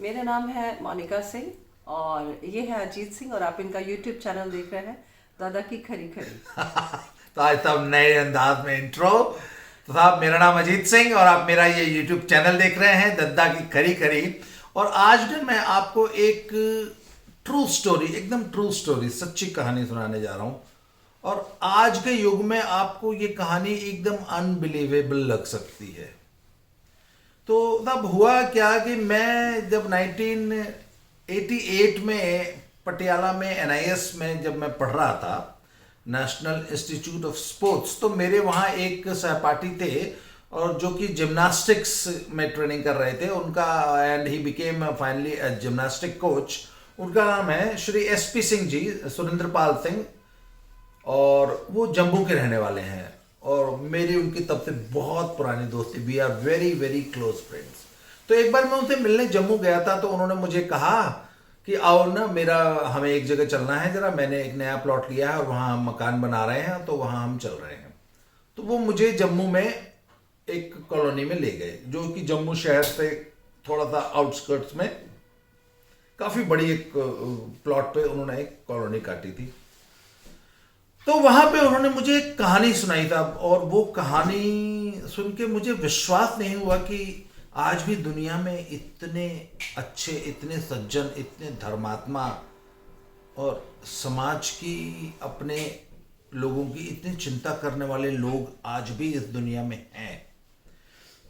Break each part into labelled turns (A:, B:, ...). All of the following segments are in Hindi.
A: मेरा नाम है मोनिका सिंह और ये है अजीत सिंह और आप इनका यूट्यूब चैनल देख रहे हैं दादा की खरी खरी।
B: तो आज तब नए अंदाज में इंट्रो। तो साहब, मेरा नाम अजीत सिंह और आप मेरा ये यूट्यूब चैनल देख रहे हैं दद्दा की खरी खरी। और आज ना मैं आपको एक ट्रू स्टोरी, एकदम ट्रू स्टोरी, सच्ची कहानी सुनाने जा रहा हूँ। और आज के युग में आपको ये कहानी एकदम अनबिलीवेबल लग सकती है। तो तब हुआ क्या कि मैं जब 1988 में पटियाला में एनआईएस में जब मैं पढ़ रहा था, नेशनल इंस्टीट्यूट ऑफ स्पोर्ट्स, तो मेरे वहाँ एक सहपाठी थे और जो कि जिम्नास्टिक्स में ट्रेनिंग कर रहे थे उनका, and he became finally a gymnastic coach. उनका नाम है श्री एसपी सिंह जी, सुरेंद्र पाल सिंह, और वो जम्मू के रहने वाले हैं। और मेरी उनकी तब से बहुत पुरानी दोस्ती, we are very very close friends. तो एक बार मैं उनसे मिलने जम्मू गया था, तो उन्होंने मुझे कहा कि आओ ना, हमें एक जगह चलना है जरा, मैंने एक नया प्लॉट लिया है और वहाँ हम मकान बना रहे हैं, तो वहाँ हम चल रहे हैं। तो वो मुझे जम्मू में एक कॉलोनी में ले गए, जो कि जम्मू शहर से थोड़ा सा आउटस्कर्ट्स में काफ़ी बड़ी एक प्लॉट पे उन्होंने एक कॉलोनी काटी थी। तो वहां पे उन्होंने मुझे एक कहानी सुनाई था, और वो कहानी सुन के मुझे विश्वास नहीं हुआ कि आज भी दुनिया में इतने अच्छे, इतने सज्जन, इतने धर्मात्मा और समाज की, अपने लोगों की इतनी चिंता करने वाले लोग आज भी इस दुनिया में हैं।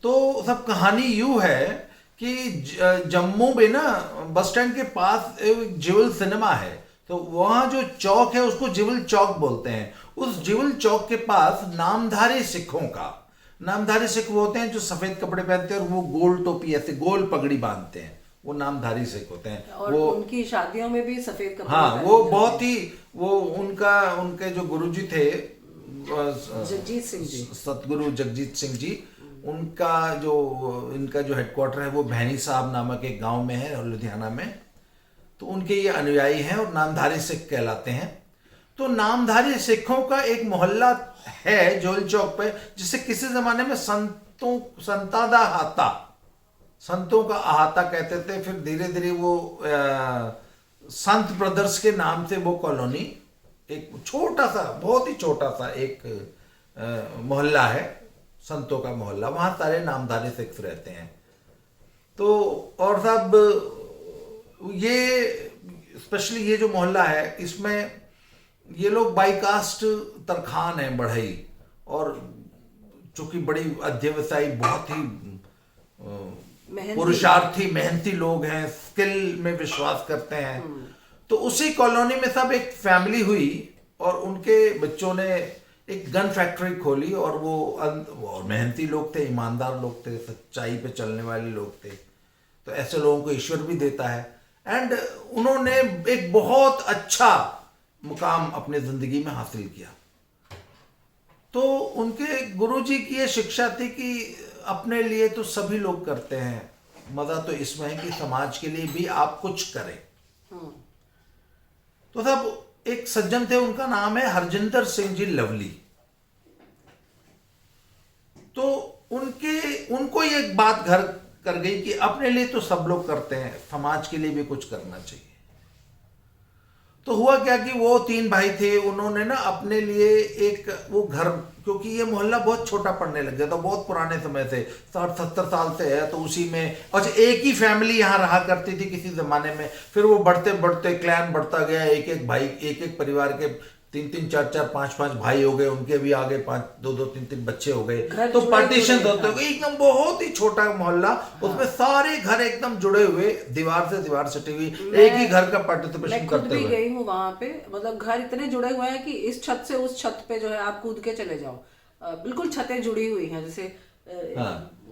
B: तो सब कहानी यूं है कि जम्मू में ना बस स्टैंड के पास एक जिवल सिनेमा है, तो वहाँ जो चौक है उसको जिवल चौक बोलते हैं। उस जिवल चौक के पास नामधारी सिखों का, नामधारी सिख वो होते हैं जो सफेद कपड़े पहनते हैं और वो गोल टोपी, ऐसे गोल पगड़ी बांधते हैं, वो नामधारी सिख होते हैं।
A: और
B: वो
A: उनकी शादियों में भी सफेद कपड़े
B: हाँ,
A: पहने
B: वो
A: जाते
B: बहुत
A: हैं।
B: ही, वो उनके जो गुरुजी थे,
A: जगजीत सिंह जी।
B: सतगुरु जगजीत सिंह जी, इनका जो हेडक्वार्टर है वो भैनी साहब नामक एक गांव में है, लुधियाना में। तो उनके ये अनुयायी हैं और नामधारी सिख कहलाते हैं। तो नामधारी सिखों का एक मोहल्ला है जोल चौक पे, जिसे किसी जमाने में संतादा हाता, संतों का अहाता कहते थे। फिर धीरे धीरे वो संत ब्रदर्स के नाम से वो कॉलोनी, एक छोटा सा, बहुत ही छोटा सा एक मोहल्ला है, संतों का मोहल्ला। वहां सारे नामधारी सिख रहते हैं। तो और सब ये स्पेशली ये जो मोहल्ला है, इसमें ये लोग बाईकास्ट तरखान हैं, बढ़ई, और चूंकि बड़ी अध्यवसायी, बहुत ही पुरुषार्थी, मेहनती लोग हैं, स्किल में विश्वास करते हैं। तो उसी कॉलोनी में सब एक फैमिली हुई और उनके बच्चों ने एक गन फैक्ट्री खोली, और वो और मेहनती लोग थे, ईमानदार लोग थे, सच्चाई पे चलने वाले लोग थे। तो ऐसे लोगों को ईश्वर भी देता है। एंड उन्होंने एक बहुत अच्छा मुकाम अपने जिंदगी में हासिल किया। तो उनके गुरुजी की ये शिक्षा थी कि अपने लिए तो सभी लोग करते हैं, मजा तो इसमें है कि समाज के लिए भी आप कुछ करें। तो तब एक सज्जन थे, उनका नाम है हरजिंदर सिंह जी लवली। तो उनको ये बात घर कर गई कि अपने लिए तो सब लोग करते हैं, समाज के लिए भी कुछ करना चाहिए। तो हुआ क्या कि वो 3 भाई थे, उन्होंने ना अपने लिए एक वो घर, क्योंकि ये मोहल्ला बहुत छोटा पड़ने लग गया था, बहुत पुराने समय से, 60-70 साल से है। तो उसी में अच्छा एक ही फैमिली यहाँ रहा करती थी किसी जमाने में। फिर वो बढ़ते बढ़ते क्लैन बढ़ता गया, एक एक भाई, एक एक परिवार के 3-3, 4-4, 5-5 भाई हो गए, उनके भी आगे 2-2, 3-3 बच्चे हो गए। तो पार्टीशन होते हुए एकदम बहुत ही छोटा मोहल्ला, उसमें सारे घर एकदम जुड़े हुए, दीवार से दीवार सटी हुई, एक ही घर का पार्टिसिपेशन करते हुए।
A: मैं खुद भी गई हूँ वहां पे, मतलब घर इतने जुड़े हुए हैं कि इस छत से उस छत पे जो है आप कूद के चले जाओ। बिल्कुल छतें जुड़ी हुई हैं जैसे।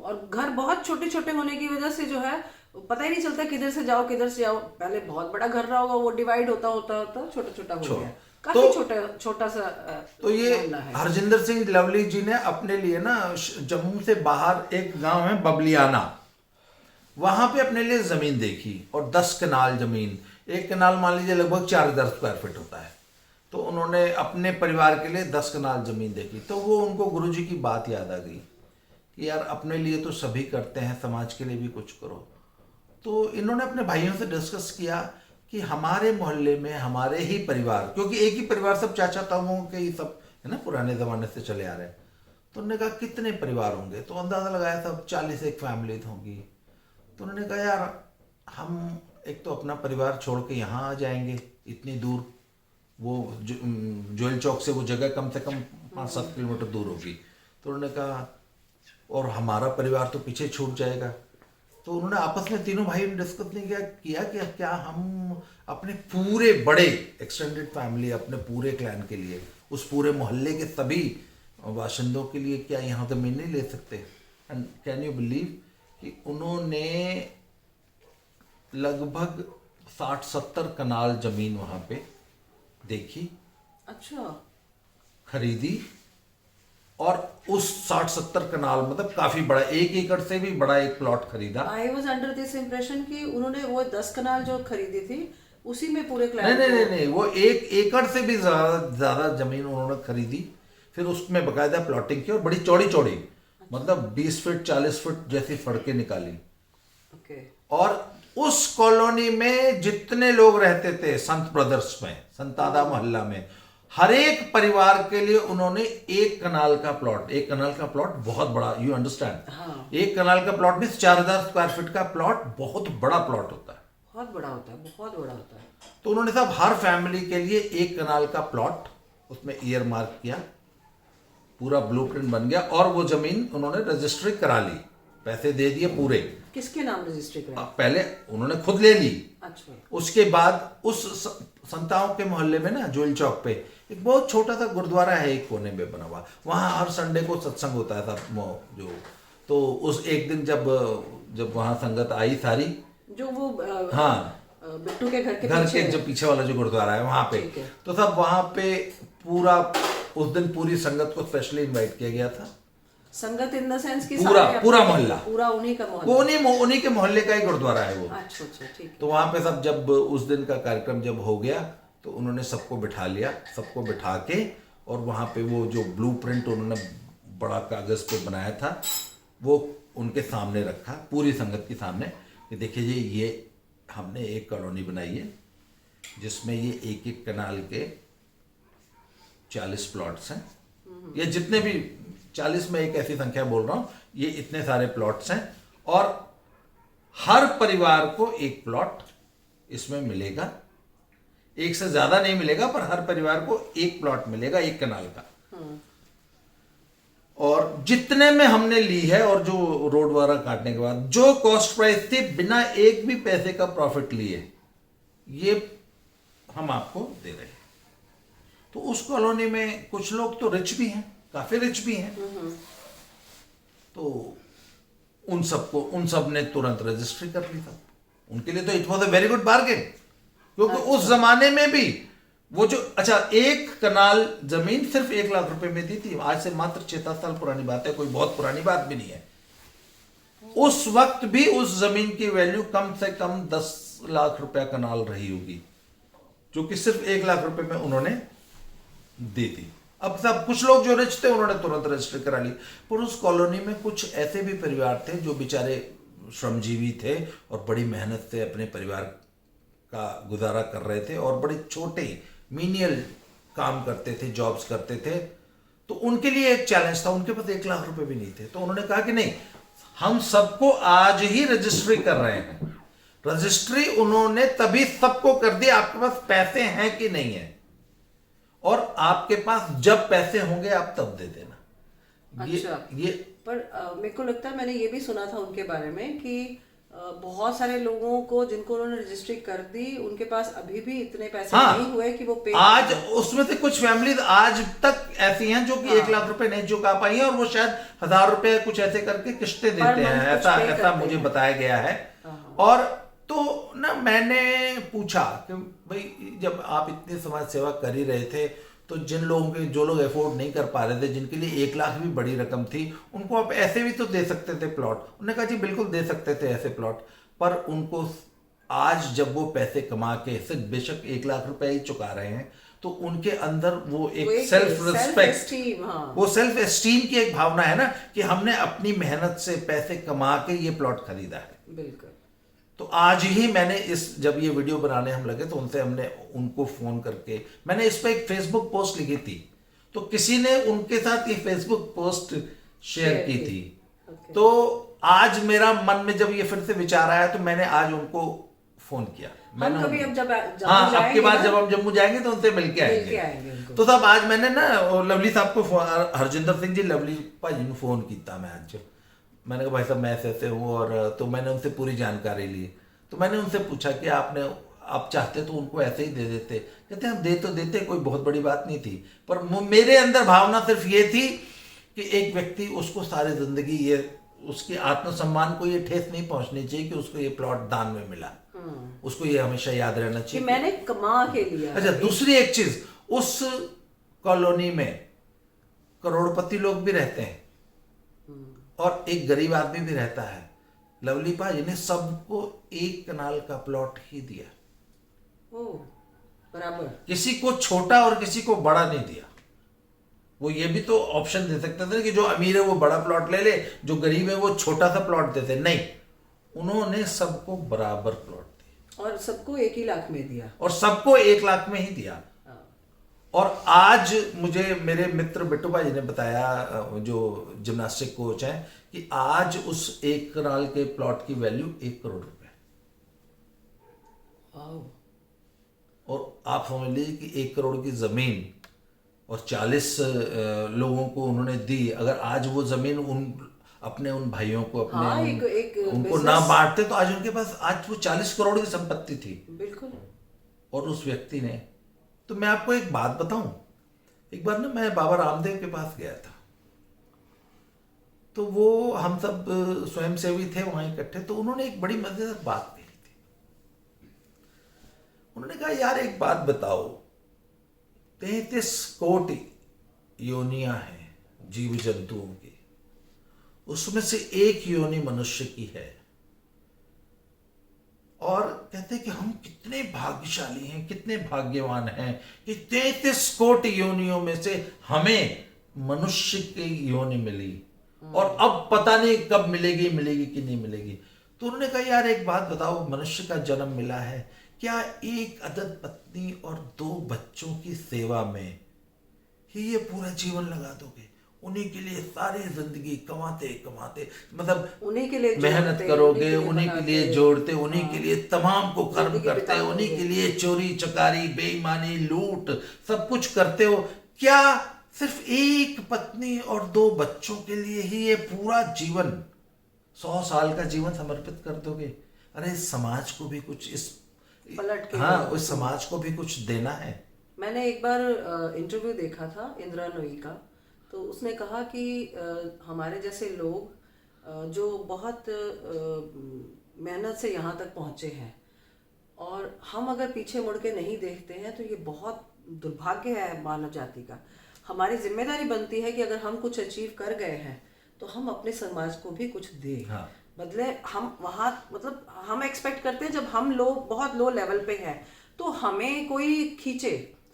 A: और घर बहुत छोटे छोटे होने की वजह से जो है पता ही नहीं चलता किधर से जाओ किधर से जाओ। पहले बहुत बड़ा घर रहा होगा, वो डिवाइड होता होता होता छोटा छोटा हो गया, काफी छोटा सा।
B: तो ये हरजिंदर सिंह लवली जी ने अपने लिए ना जम्मू से बाहर एक गांव है बबलियाना, वहां पे अपने लिए जमीन देखी, और 10 कनाल जमीन, एक कनाल मान लीजिए लगभग 4000 स्क्वायर फीट होता है। तो उन्होंने अपने परिवार के लिए 10 कनाल जमीन देखी। तो वो उनको गुरुजी की बात याद आ गई कि यार अपने लिए तो सभी करते हैं, समाज के लिए भी कुछ करो। तो इन्होंने अपने भाइयों से डिस्कस किया कि हमारे मोहल्ले में हमारे ही परिवार, क्योंकि एक ही परिवार सब चाचा ताऊओं के ही सब है ना, पुराने ज़माने से चले आ रहे हैं। तो उन्होंने कहा कितने परिवार होंगे, तो अंदाज़ा लगाया सब 40 एक फैमिली होंगी। तो उन्होंने कहा यार हम एक तो अपना परिवार छोड़ के यहाँ आ जाएंगे इतनी दूर, वो जोयल चौक से वो जगह कम से कम 5-7 किलोमीटर दूर होगी। तो उन्होंने कहा और हमारा परिवार तो पीछे छूट जाएगा। तो उन्होंने आपस में तीनों भाई ने डिस्कस नहीं किया कि क्या हम अपने पूरे बड़े एक्सटेंडेड फैमिली, अपने पूरे क्लैन के लिए, उस पूरे मोहल्ले के सभी बाशिंदों के लिए क्या यहाँ ज़मीन नहीं ले सकते। एंड कैन यू बिलीव कि उन्होंने लगभग 60-70 कनाल ज़मीन वहाँ पे देखी,
A: अच्छा,
B: खरीदी, और उस 60-70 कनाल मतलब काफी बड़ा, 1 एकड़ से भी बड़ा एक प्लॉट खरीदा।
A: I was under this impression कि उन्होंने वो 10 कनाल जो खरीदी थी उसी में पूरे
B: नहीं
A: क्लाइंट
B: नहीं नहीं, वो 1 एकड़ से भी ज्यादा जमीन उन्होंने खरीदी, फिर उसमें बकायदा प्लॉटिंग की और बड़ी चौड़ी चौड़ी, मतलब 20 फीट 40 फीट जैसी सड़कें निकाली।
A: ओके।
B: और उस कॉलोनी में जितने लोग रहते थे संत ब्रदर्स में, संतादा मोहल्ला में, हर एक परिवार के लिए उन्होंने 1 कनाल का प्लॉट, 1 कनाल का प्लॉट बहुत बड़ा, यू अंडरस्टैंड।
A: हाँ।
B: 1 कनाल का प्लॉट मीन्स 4000 स्क्वायर फीट का प्लॉट बहुत बड़ा प्लॉट होता है।
A: बहुत बड़ा होता है, बहुत बड़ा होता है।
B: तो उन्होंने साहब हर फैमिली के लिए 1 कनाल का प्लॉट उसमें ईयर मार्क किया, पूरा ब्लूप्रिंट बन गया, और वो जमीन उन्होंने रजिस्ट्री करा ली, पैसे दे दिए पूरे।
A: किसके नाम रजिस्ट्री करा?
B: पहले उन्होंने खुद ले ली।
A: अच्छा।
B: उसके बाद उस संताओं के मोहल्ले में ना जोयल चौक पे एक बहुत छोटा सा गुरुद्वारा है, एक कोने में बना हुआ, वहाँ हर संडे को सत्संग होता है सब जो। तो उस एक दिन जब वहाँ संगत आई सारी, जो वो हाँ
A: बिट्टू के घर
B: के जो पीछे वाला जो गुरुद्वारा है वहाँ पे, तो सब वहाँ पे पूरा उस दिन पूरी संगत को स्पेशली इनवाइट किया गया था।
A: संगत इन द सेंस की
B: पूरा मोहल्ला,
A: पूरा उन्हीं का मोहल्ला,
B: वो उन्हीं के मोहल्ले का ही गुरुद्वारा है वो।
A: अच्छा अच्छा, ठीक।
B: तो वहाँ पे सब जब उस दिन का कार्यक्रम जब हो गया तो उन्होंने सबको बिठा लिया, सबको बिठा के, और वहाँ पे वो जो ब्लूप्रिंट उन्होंने बड़ा कागज पे बनाया था वो उनके सामने रखा, पूरी संगत के सामने, कि देखिए जी ये हमने एक कॉलोनी बनाई है जिसमें ये 1-1 कनाल के 40 प्लॉट्स हैं, या जितने भी 40 में एक ऐसी संख्या बोल रहा हूँ, ये इतने सारे प्लॉट्स हैं, और हर परिवार को 1 प्लॉट इसमें मिलेगा, एक से ज्यादा नहीं मिलेगा पर हर परिवार को 1 प्लॉट मिलेगा 1 कनाल का। और जितने में हमने ली है, और जो रोड वगैरह काटने के बाद जो कॉस्ट प्राइस थी, बिना एक भी पैसे का प्रॉफिट लिए ये हम आपको दे रहे हैं। तो उस कॉलोनी में कुछ लोग तो रिच भी हैं, काफी रिच भी हैं, तो उन सब ने तुरंत रजिस्ट्री कर ली था। उनके लिए तो it was a very good bargain, क्योंकि उस जमाने में भी वो जो 1 कनाल जमीन सिर्फ 1 लाख रुपए में दी थी। आज से मात्र 6-7 साल पुरानी बात है, कोई बहुत पुरानी बात भी नहीं है। उस वक्त भी उस जमीन की वैल्यू कम से कम 10 लाख रुपया कनाल रही होगी, जो कि सिर्फ 1 लाख रुपए में उन्होंने दी थी। अब सब कुछ लोग जो रिच थे उन्होंने तुरंत रजिस्ट्री करा ली, पर उस कॉलोनी में कुछ ऐसे भी परिवार थे जो बेचारे श्रमजीवी थे और बड़ी मेहनत से अपने परिवार का गुजारा कर रहे थे, और बड़े छोटे मीनियल काम करते थे, जॉब्स करते थे। तो उनके लिए एक चैलेंज था, उनके पास 1 लाख रुपए भी नहीं थे। तो उन्होंने कहा कि नहीं, हम सबको आज ही रजिस्ट्री कर रहे हैं। रजिस्ट्री उन्होंने तभी सबको कर दी, आपके पास पैसे हैं कि नहीं है, और आपके पास जब पैसे होंगे आप तब दे देना।
A: अच्छा। ये पर मेरे को लगता है मैंने ये भी सुना था उनके बारे में कि बहुत सारे लोगों को जिनको उन्होंने रजिस्ट्री कर दी, उनके पास अभी भी इतने पैसे नहीं हुए कि वो पे। आज
B: उसमें से कुछ फैमिलीज आज तक ऐसी हैं जो कि 1 लाख रुपए नहीं चुका पाई हैं, और वो शायद 1000 रुपए कुछ ऐसे करके किस्तें देते हैं, ऐसा मुझे बताया गया है। और तो ना मैंने पूछा कि भाई जब आप इतनी समाज सेवा कर ही रहे थे, तो जिन लोगों के जो लोग अफोर्ड नहीं कर पा रहे थे, जिनके लिए 1 लाख भी बड़ी रकम थी, उनको आप ऐसे भी तो दे सकते थे प्लॉट। उन्होंने कहा जी बिल्कुल दे सकते थे ऐसे प्लॉट, पर उनको आज जब वो पैसे कमा के सिर्फ बेशक 1 लाख रुपए ही चुका रहे हैं, तो उनके अंदर वो एक सेल्फ रिस्पेक्ट, वो सेल्फ एस्टीम की एक भावना है ना, कि हमने अपनी मेहनत से पैसे कमा के ये प्लॉट खरीदा है।
A: बिल्कुल।
B: तो आज ही मैंने जब ये वीडियो बनाने हम लगे तो हमने उनको फोन करके मैंने इस पर एक फेसबुक पोस्ट लिखी थी, तो किसी ने उनके साथ ये फेसबुक पोस्ट शेयर की थी। तो आज मेरा मन में जब ये फिर से विचार आया तो मैंने आज उनको फोन किया।
A: हम कभी अब जब
B: हाँ, अब के बाद जब हम जम्मू जाएंगे तो उनसे मिलके आएंगे। तो साहब आज मैंने ना लवली साहब को हरजिंदर सिंह जी लवली भाजी ने फोन किया। मैं आज मैंने कहा भाई साहब मैं ऐसे हूँ, और तो मैंने उनसे पूरी जानकारी ली। तो मैंने उनसे पूछा कि आप चाहते तो उनको ऐसे ही दे देते। कहते हम दे तो देते, कोई बहुत बड़ी बात नहीं थी, पर मेरे अंदर भावना सिर्फ ये थी कि एक व्यक्ति उसको सारी जिंदगी ये उसके आत्मसम्मान को ये ठेस नहीं पहुंचनी चाहिए कि उसको ये प्लॉट दान में मिला। उसको ये हमेशा याद रहना चाहिए
A: कि मैंने कमा के लिया।
B: अच्छा, दूसरी एक चीज, उस कॉलोनी में करोड़पति लोग भी रहते हैं और एक गरीब आदमी भी रहता है। लवली भाजी ने सबको 1 कनाल का प्लॉट ही दिया।
A: बराबर,
B: किसी को छोटा और किसी को बड़ा नहीं दिया। वो ये भी तो ऑप्शन दे सकते थे कि जो अमीर है वो बड़ा प्लॉट ले ले, जो गरीब है वो छोटा सा प्लॉट देते। नहीं, उन्होंने सबको बराबर प्लॉट दिया
A: और सबको 1 ही लाख में दिया,
B: और सबको 1 लाख में ही दिया। और आज मुझे मेरे मित्र बिट्टू भाई ने बताया, जो जिम्नास्टिक कोच हैं, कि आज उस 1 कनाल के प्लॉट की वैल्यू 1 करोड़ रुपए। और आप समझ लीजिए कि 1 करोड़ की जमीन और 40 लोगों को उन्होंने दी। अगर आज वो जमीन उन भाइयों को उनको ना बांटते तो आज उनके पास आज वो 40 करोड़ की संपत्ति थी।
A: बिल्कुल।
B: और उस व्यक्ति ने, तो मैं आपको एक बात बताऊं, एक बार ना मैं बाबा रामदेव के पास गया था, तो वो हम सब स्वयंसेवी थे वहां इकट्ठे। तो उन्होंने एक बड़ी मजेदार बात कही थी। उन्होंने कहा यार एक बात बताओ, 33 कोटि योनियां हैं जीव जंतुओं की, उसमें से एक योनि मनुष्य की है, और कहते हैं कि हम कितने भाग्यशाली हैं, कितने भाग्यवान हैं कि 33 कोटि योनियों में से हमें मनुष्य की योनि मिली, और अब पता नहीं कब मिलेगी कि नहीं मिलेगी। तो उन्होंने कहा यार एक बात बताओ, मनुष्य का जन्म मिला है, क्या एक अदद पत्नी और 2 बच्चों की सेवा में ही ये पूरा जीवन लगा दोगे? उन्हीं के लिए सारी जिंदगी कमाते मतलब
A: उन्हीं के लिए
B: मेहनत करोगे, उन्हीं के लिए जोड़ते, उन्हीं के लिए तमाम को कर्म करते, उन्हीं के लिए चोरी चकारी बेईमानी लूट सब कुछ करते हो। क्या सिर्फ एक पत्नी और 2 बच्चों के लिए ही ये पूरा जीवन 100 साल का जीवन समर्पित कर दोगे? अरे इस समाज को भी कुछ उस समाज को भी कुछ देना है।
A: मैंने एक बार इंटरव्यू देखा था इंदिरा नूई का, तो उसने कहा कि हमारे जैसे लोग जो बहुत मेहनत से यहाँ तक पहुँचे हैं, और हम अगर पीछे मुड़ के नहीं देखते हैं तो ये बहुत दुर्भाग्य है मानव जाति का। हमारी जिम्मेदारी बनती है कि अगर हम कुछ अचीव कर गए हैं तो हम अपने समाज को भी कुछ दें।
B: हाँ।
A: बदले हम वहाँ मतलब हम एक्सपेक्ट करते हैं जब हम लोग बहुत लो लेवल पे हैं तो हमें कोई खींचे,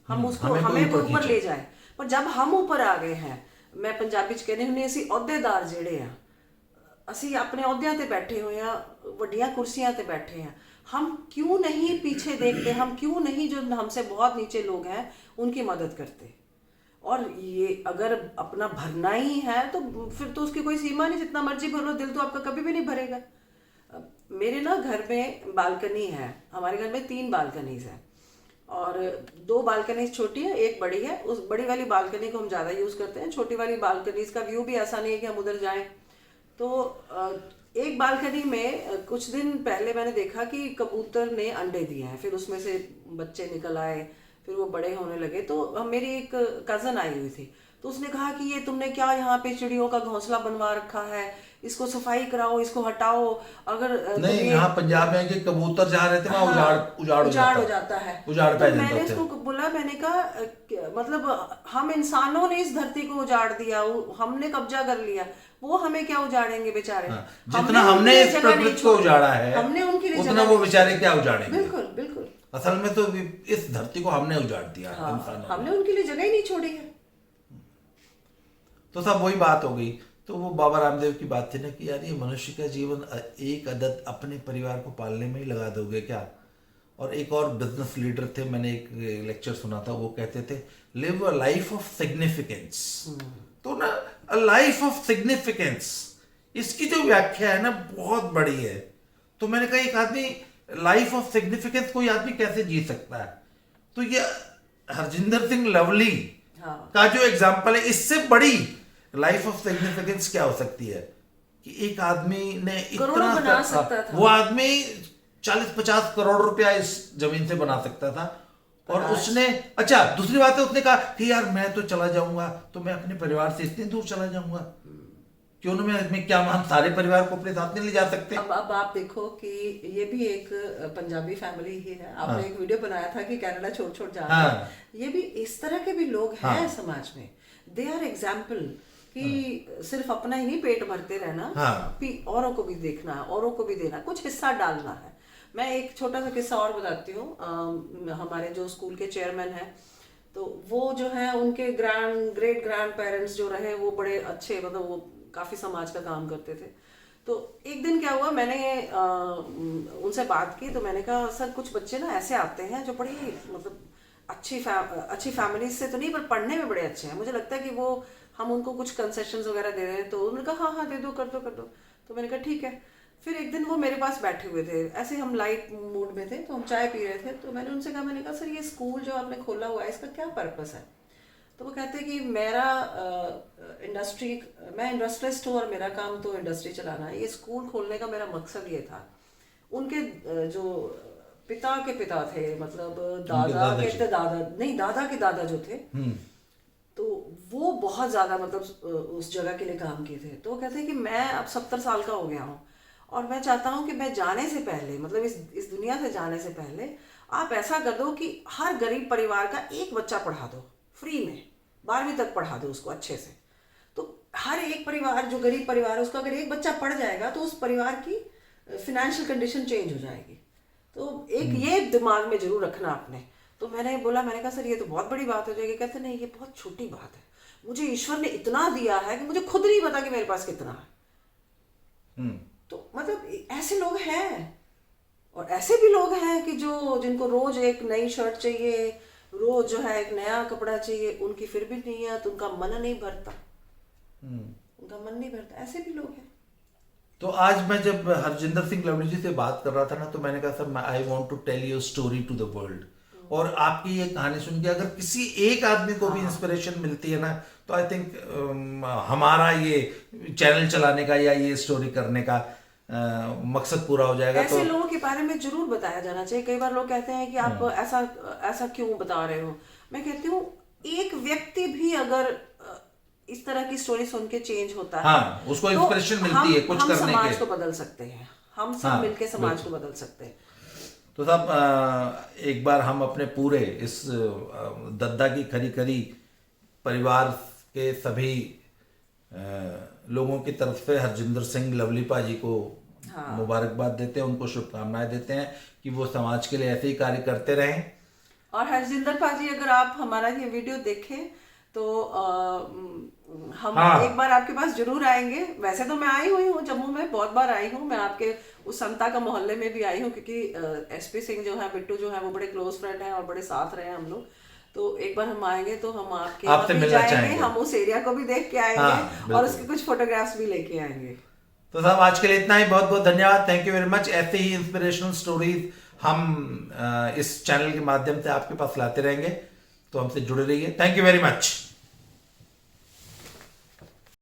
A: हम उसको हमें ऊपर ले जाए। पर जब हम ऊपर आ गए हैं, मैं पंजाबी च कहने हुन्नी असी अहुदेदार जिहड़े आ, असी अपने अहुदियां ते बैठे हुए हैं, वड्डियां कुर्सियां ते बैठे हैं, हम क्यों नहीं पीछे देखते? हम क्यों नहीं जो हमसे बहुत नीचे लोग हैं उनकी मदद करते? और ये अगर अपना भरना ही है तो फिर तो उसकी कोई सीमा नहीं, जितना मर्जी भर लो, दिल तो आपका कभी भी नहीं भरेगा। मेरे ना घर में बालकनी है, हमारे घर में 3 बालकनीज हैं, और 2 बालकनीज छोटी है, एक बड़ी है। उस बड़ी वाली बालकनी को हम ज़्यादा यूज़ करते हैं, छोटी वाली बालकनीज का व्यू भी ऐसा नहीं है कि हम उधर जाएं। तो एक बालकनी में कुछ दिन पहले मैंने देखा कि कबूतर ने अंडे दिए हैं, फिर उसमें से बच्चे निकल आए, फिर वो बड़े होने लगे। तो मेरी एक कज़न आई हुई थी, तो उसने कहा कि ये तुमने क्या यहाँ पे चिड़ियों का घोंसला बनवा रखा है, इसको सफाई कराओ, इसको हटाओ। अगर
B: नहीं, यहाँ पंजाब में कि कबूतर जहाँ रहते हैं वहाँ उजाड़ हो जाता है।
A: तो मैंने इसको बोला, मैंने कहा मतलब हम इंसानों ने इस धरती को उजाड़ दिया, हमने कब्जा कर लिया, वो हमें क्या उजाड़ेंगे बेचारे?
B: जितना हमने इस प्रकृति को उजाड़ा है,
A: हमने उनके लिए
B: उतना वो बेचारे क्या उजाड़ेंगे?
A: बिल्कुल बिल्कुल।
B: असल में तो इस धरती को हमने उजाड़ दिया।
A: हमने उनके लिए जगह ही नहीं छोड़ी है।
B: तो सब वही बात हो गई। तो वो बाबा रामदेव की बात थी ना कि यार ये मनुष्य का जीवन एक अदद अपने परिवार को पालने में ही लगा दोगे क्या। और एक और बिजनेस लीडर थे, मैंने एक लेक्चर सुना था, वो कहते थे live a life of significance. तो ना अ लाइफ ऑफ सिग्निफिकेंस, इसकी जो व्याख्या है ना बहुत बड़ी है। तो मैंने कहा एक आदमी लाइफ ऑफ सिग्निफिकेंस कोई आदमी कैसे जी सकता है। तो ये हरजिंदर सिंह लवली का जो एग्जाम्पल है, इससे बड़ी लाइफ ऑफ सिग्निफिकेंस क्या हो सकती है कि एक आदमी ने
A: करोड़ों बना सकता था।
B: वो आदमी 40-50 करोड़ रुपया इस जमीन से बना सकता था। और उसने, अच्छा दूसरी बात है, उसने कहा कि यार मैं तो चला जाऊंगा तो मैं अपने परिवार से इतनी दूर चला जाऊंगा, क्यों ना मैं क्या हम सारे परिवार को अपने साथ नहीं ले जा सकते।
A: अब आप देखो कि ये भी एक पंजाबी फैमिली ही है। आपने एक वीडियो बनाया था कि कनाडा छोड़ छोड़ जा रहे हैं। ये भी इस तरह के भी लोग हैं समाज में। दे आर एग्जाम्पल कि सिर्फ अपना ही नहीं पेट भरते रहना, औरों को भी देखना है, औरों को भी देना, कुछ हिस्सा डालना है। मैं एक छोटा सा किस्सा और बताती हूँ। हमारे जो स्कूल के चेयरमैन हैं, तो वो जो है उनके ग्रेट ग्रैंड पेरेंट्स जो रहे वो बड़े अच्छे, मतलब वो काफी समाज का काम करते थे। तो एक दिन क्या हुआ, मैंने उनसे बात की तो मैंने कहा सर कुछ बच्चे ना ऐसे आते हैं जो बड़ी मतलब अच्छी फैमिली से तो नहीं पर पढ़ने में बड़े अच्छे हैं, मुझे लगता है कि वो हम उनको कुछ कंसेशंस वगैरह दे रहे हैं। तो उन्होंने कहा हाँ दे दो, कर दो। तो मैंने कहा ठीक है। फिर एक दिन वो मेरे पास बैठे हुए थे, ऐसे हम लाइट मूड में थे, तो हम चाय पी रहे थे। तो मैंने उनसे कहा, मैंने कहा सर ये स्कूल जो आपने खोला हुआ है इसका क्या पर्पस है। तो वो कहते हैं कि मेरा मैं इंडस्ट्रियलिस्ट हूँ और मेरा काम तो इंडस्ट्री चलाना है। ये स्कूल खोलने का मेरा मकसद ये था। उनके जो पिता के पिता थे, मतलब दादा के दादा जो थे, तो वो बहुत ज्यादा मतलब उस जगह के लिए काम किए थे। तो वो कहते हैं कि मैं अब 70 साल का हो गया हूँ और मैं चाहता हूँ कि मैं जाने से पहले, मतलब इस दुनिया से जाने से पहले आप ऐसा कर दो कि हर गरीब परिवार का एक बच्चा पढ़ा दो फ्री में, 12वीं तक पढ़ा दो उसको अच्छे से। तो हर एक परिवार जो गरीब परिवार है उसका अगर एक बच्चा पढ़ जाएगा तो उस परिवार की फिनेंशियल कंडीशन चेंज हो जाएगी। तो एक ये दिमाग में जरूर रखना आपने। तो मैंने कहा सर ये तो बहुत बड़ी बात हो जाएगी। कहते नहीं, ये बहुत छोटी बात है, मुझे ईश्वर ने इतना दिया है कि मुझे खुद नहीं पता कि मेरे पास कितना है। तो मतलब ऐसे लोग हैं। और ऐसे भी लोग हैं कि जिनको रोज एक नई शर्ट चाहिए, रोज जो है एक नया कपड़ा चाहिए, उनकी फिर भी नीयत, उनका मन नहीं भरता, ऐसे भी लोग हैं।
B: तो आज मैं जब हरजिंदर सिंह लवली जी से बात कर रहा था ना, तो मैंने कहा sir I want to tell you story to the world. और आपकी ये कहानी सुन के अगर किसी एक आदमी को भी इंस्पिरेशन मिलती है ना, तो आई थिंक हमारा ये चैनल चलाने का या ये स्टोरी करने का मकसद पूरा हो जाएगा।
A: ऐसे लोगों के बारे में जरूर बताया जाना चाहिए। कई बार लोग कहते हैं कि आप ऐसा क्यों बता रहे हो। मैं कहती हूँ एक व्यक्ति भी अगर इस तरह की स्टोरी सुन के चेंज होता है,
B: उसको इंस्पिरेशन मिलती है कुछ करने के,
A: समाज को बदल सकते हैं, हम सब मिलके समाज को बदल सकते हैं।
B: तो साहब एक बार हम अपने पूरे इस दद्दा की खरी खरी परिवार के सभी लोगों की तरफ से हरजिंदर सिंह लवली पाजी को मुबारकबाद देते हैं, उनको शुभकामनाएं देते हैं कि वो समाज के लिए ऐसे ही कार्य करते रहें।
A: और हरजिंदर पाजी अगर आप हमारा ये वीडियो देखें तो हम एक बार आपके पास जरूर आएंगे। वैसे तो मैं आई हुई हूँ जम्मू में, बहुत बार आई हूँ। मैं आपके उस संता का मोहल्ले में भी आई हूँ, क्योंकि एसपी सिंह जो है, बिट्टू जो है, वो बड़े क्लोज फ्रेंड हैं और बड़े साथ रहे हैं हम लोग। तो एक बार हम आएंगे तो हम आपसे मिलना चाहेंगे, हम उस एरिया को भी देख के आएंगे और उसके कुछ फोटोग्राफ्स भी लेके आएंगे।
B: तो साहब आज के लिए इतना ही, बहुत बहुत धन्यवाद, थैंक यू वेरी मच। ऐसे ही इंस्पिरेशनल स्टोरीज हम इस चैनल के माध्यम से आपके पास लाते रहेंगे, तो हमसे जुड़े रहिए। Thank you very much.